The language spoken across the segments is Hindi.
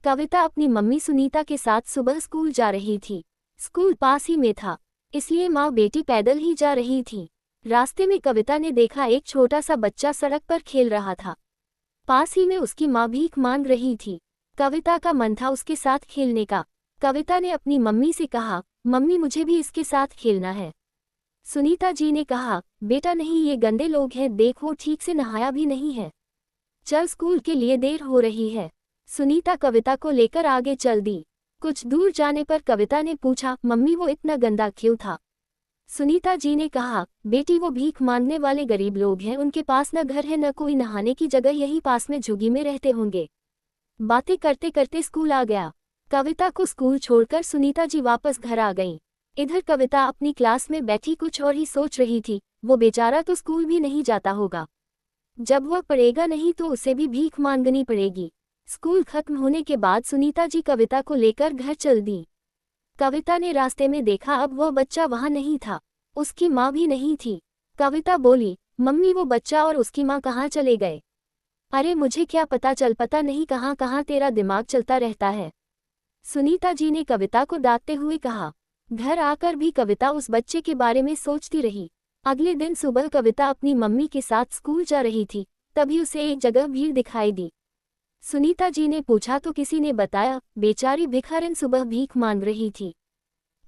कविता अपनी मम्मी सुनीता के साथ सुबह स्कूल जा रही थी। स्कूल पास ही में था, इसलिए माँ बेटी पैदल ही जा रही थी। रास्ते में कविता ने देखा एक छोटा सा बच्चा सड़क पर खेल रहा था। पास ही में उसकी माँ भीख मांग रही थी। कविता का मन था उसके साथ खेलने का। कविता ने अपनी मम्मी से कहा, मम्मी मुझे भी इसके साथ खेलना है। सुनीता जी ने कहा, बेटा नहीं, ये गंदे लोग हैं, देखो ठीक से नहाया भी नहीं है। चल, स्कूल के लिए देर हो रही है। सुनीता कविता को लेकर आगे चल दी। कुछ दूर जाने पर कविता ने पूछा, मम्मी वो इतना गंदा क्यों था? सुनीता जी ने कहा, बेटी वो भीख मांगने वाले गरीब लोग हैं, उनके पास न घर है न कोई नहाने की जगह, यही पास में झुग्गी में रहते होंगे। बातें करते करते स्कूल आ गया। कविता को स्कूल छोड़कर सुनीता जी वापस घर आ गईं। इधर कविता अपनी क्लास में बैठी कुछ और ही सोच रही थी। वो बेचारा तो स्कूल भी नहीं जाता होगा। जब वह पढ़ेगा नहीं तो उसे भी भीख मांगनी पड़ेगी। स्कूल खत्म होने के बाद सुनीता जी कविता को लेकर घर चल दी। कविता ने रास्ते में देखा अब वह बच्चा वहां नहीं था, उसकी माँ भी नहीं थी। कविता बोली, मम्मी वो बच्चा और उसकी माँ कहाँ चले गए? अरे मुझे क्या पता, पता नहीं कहाँ कहाँ तेरा दिमाग चलता रहता है। सुनीता जी ने कविता को डांटते हुए कहा। घर आकर भी कविता उस बच्चे के बारे में सोचती रही। अगले दिन सुबह कविता अपनी मम्मी के साथ स्कूल जा रही थी, तभी उसे एक जगह भीड़ दिखाई दी। सुनीता जी ने पूछा तो किसी ने बताया, बेचारी भिखारिन सुबह भीख मांग रही थी।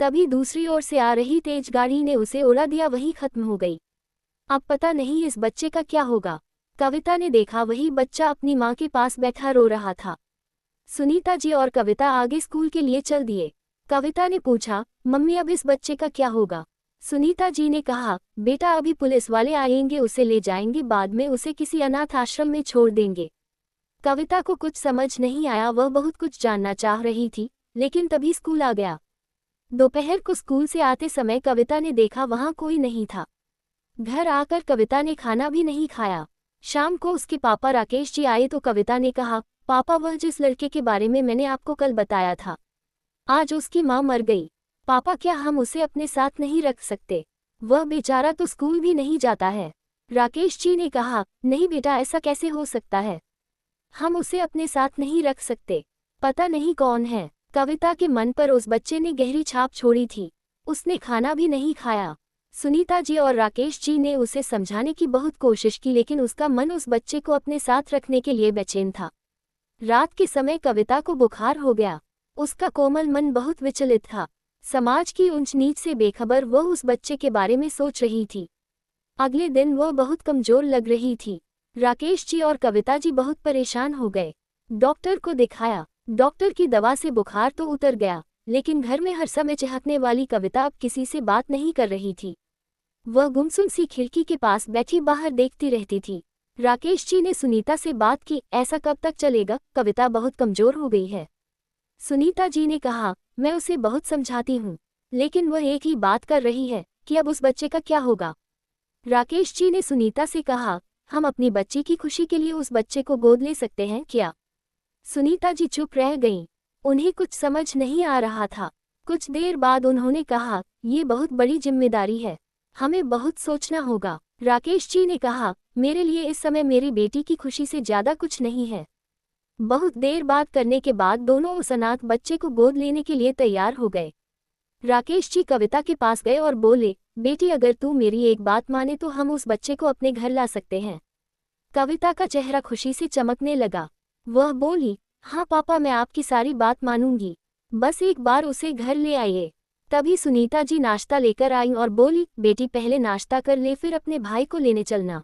तभी दूसरी ओर से आ रही तेज गाड़ी ने उसे उड़ा दिया, वही खत्म हो गई। अब पता नहीं इस बच्चे का क्या होगा। कविता ने देखा वही बच्चा अपनी माँ के पास बैठा रो रहा था। सुनीता जी और कविता आगे स्कूल के लिए चल दिए। कविता ने पूछा, मम्मी अब इस बच्चे का क्या होगा? सुनीता जी ने कहा, बेटा अभी पुलिस वाले आएंगे, उसे ले जाएंगे, बाद में उसे किसी अनाथ आश्रम में छोड़ देंगे। कविता को कुछ समझ नहीं आया, वह बहुत कुछ जानना चाह रही थी, लेकिन तभी स्कूल आ गया। दोपहर को स्कूल से आते समय कविता ने देखा वहां कोई नहीं था। घर आकर कविता ने खाना भी नहीं खाया। शाम को उसके पापा राकेश जी आए तो कविता ने कहा, पापा वह जिस लड़के के बारे में मैंने आपको कल बताया था, आज उसकी माँ मर गई। पापा क्या हम उसे अपने साथ नहीं रख सकते? वह बेचारा तो स्कूल भी नहीं जाता है। राकेश जी ने कहा, नहीं बेटा, ऐसा कैसे हो सकता है, हम उसे अपने साथ नहीं रख सकते। पता नहीं कौन है। कविता के मन पर उस बच्चे ने गहरी छाप छोड़ी थी। उसने खाना भी नहीं खाया। सुनीता जी और राकेश जी ने उसे समझाने की बहुत कोशिश की, लेकिन उसका मन उस बच्चे को अपने साथ रखने के लिए बेचैन था। रात के समय कविता को बुखार हो गया। उसका कोमल मन बहुत विचलित था। समाज की ऊंच नीच से बेखबर वह उस बच्चे के बारे में सोच रही थी। अगले दिन वह बहुत कमजोर लग रही थी। राकेश जी और कविता जी बहुत परेशान हो गए। डॉक्टर को दिखाया। डॉक्टर की दवा से बुखार तो उतर गया, लेकिन घर में हर समय चहकने वाली कविता अब किसी से बात नहीं कर रही थी। वह गुमसुम सी खिड़की के पास बैठी बाहर देखती रहती थी। राकेश जी ने सुनीता से बात की, ऐसा कब तक चलेगा? कविता बहुत कमजोर हो गई है। सुनीता जी ने कहा, मैं उसे बहुत समझाती हूँ, लेकिन वह एक ही बात कर रही है कि अब उस बच्चे का क्या होगा। राकेश जी ने सुनीता से कहा, हम अपनी बच्ची की खुशी के लिए उस बच्चे को गोद ले सकते हैं क्या? सुनीता जी चुप रह गईं। उन्हें कुछ समझ नहीं आ रहा था। कुछ देर बाद उन्होंने कहा, ये बहुत बड़ी जिम्मेदारी है, हमें बहुत सोचना होगा। राकेश जी ने कहा, मेरे लिए इस समय मेरी बेटी की खुशी से ज्यादा कुछ नहीं है। बहुत देर बात करने के बाद दोनों उस अनाथ बच्चे को गोद लेने के लिए तैयार हो गए। राकेश जी कविता के पास गए और बोले, बेटी अगर तू मेरी एक बात माने तो हम उस बच्चे को अपने घर ला सकते हैं। कविता का चेहरा खुशी से चमकने लगा। वह बोली, हाँ पापा, मैं आपकी सारी बात मानूंगी, बस एक बार उसे घर ले आइए। तभी सुनीता जी नाश्ता लेकर आईं और बोली, बेटी पहले नाश्ता कर ले, फिर अपने भाई को लेने चलना।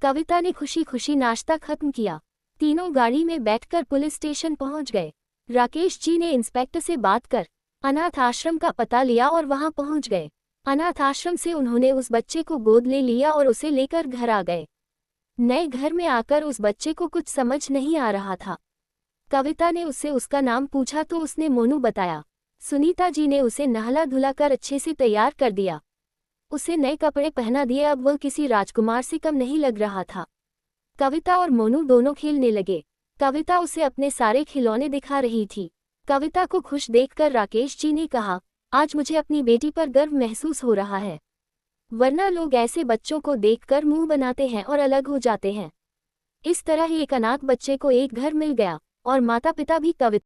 कविता ने खुशी खुशी नाश्ता खत्म किया। तीनों गाड़ी में बैठकर पुलिस स्टेशन पहुंच गए। राकेश जी ने इंस्पेक्टर से बात कर अनाथ आश्रम का पता लिया और वहां पहुंच गए। अनाथ आश्रम से उन्होंने उस बच्चे को गोद ले लिया और उसे लेकर घर आ गए। नए घर में आकर उस बच्चे को कुछ समझ नहीं आ रहा था। कविता ने उससे उसका नाम पूछा तो उसने मोनू बताया। सुनीता जी ने उसे नहला धुलाकर अच्छे से तैयार कर दिया। उसे नए कपड़े पहना दिए। अब वह किसी राजकुमार से कम नहीं लग रहा था। कविता और मोनू दोनों खेलने लगे। कविता उसे अपने सारे खिलौने दिखा रही थी। कविता को खुश देखकर राकेश जी ने कहा, आज मुझे अपनी बेटी पर गर्व महसूस हो रहा है, वरना लोग ऐसे बच्चों को देखकर मुंह बनाते हैं और अलग हो जाते हैं। इस तरह एक अनाथ बच्चे को एक घर मिल गया और माता पिता भी कविता